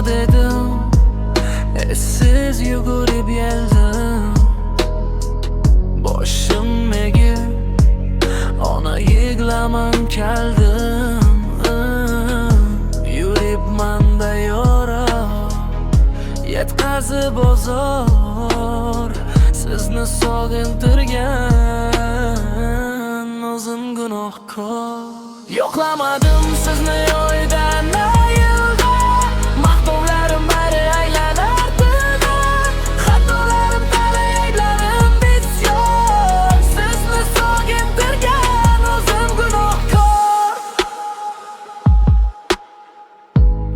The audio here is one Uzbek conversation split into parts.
dedim, essiz yugurib yeldim. Boshim egib, ona yig'laman keldim. Yuribmanda yora, yetkazib bozor. Sizni sog'intirgan o'zim gunohkor. Yo'qlamadim sizni oydan ayilda, maqtovlarim bari aylanardida. Xatolarim talay ayblarim bisyor, sizni sog'intirgan o'zim gunohkor.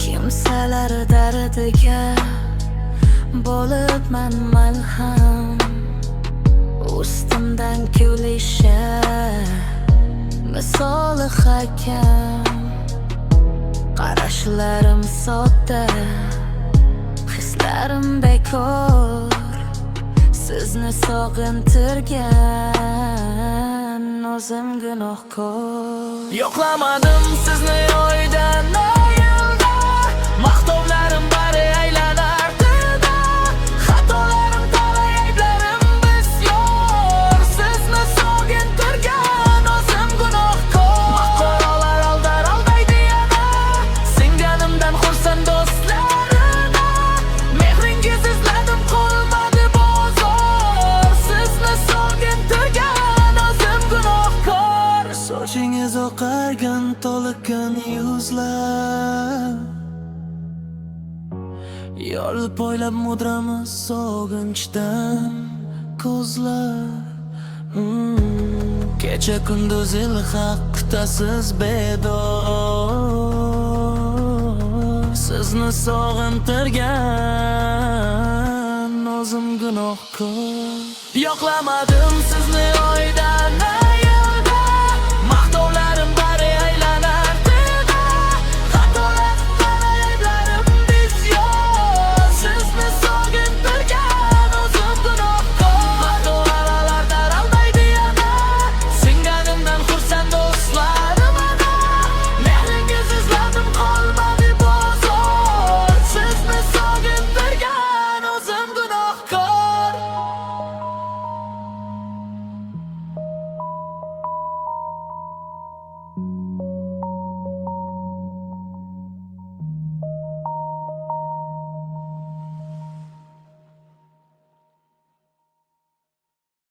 Kimsalar dardiga bo'libman malham, ustimdan kulishar misoli hakam. Qarashlarim sodda, hislarim bekor, sizni sog'intirgan o'zim gunohkor. Yo'qlamadim sizni oydan ayilda, maqtovlarim bari aylanardida. Xatolarim talay ayblarim bisyor, sizni sog'intirgan o'zim gunohkor. Maqtovlar aldar aldaydi yana, singanimdan xursand do'stlarida. Mehringiz izladim qolmadi bozor, sizni sog'intirgan o'zim gunohkor. Sochingiz oqargan toliqqan yuzlar, yorilib poylab mudramiz sog'inchdan ko'zlar. Kecha kunduz ilhaq kutasiz bedor, sizni sog'intirgan o'zim gunohkor. Yo'qlamadim sizni oydan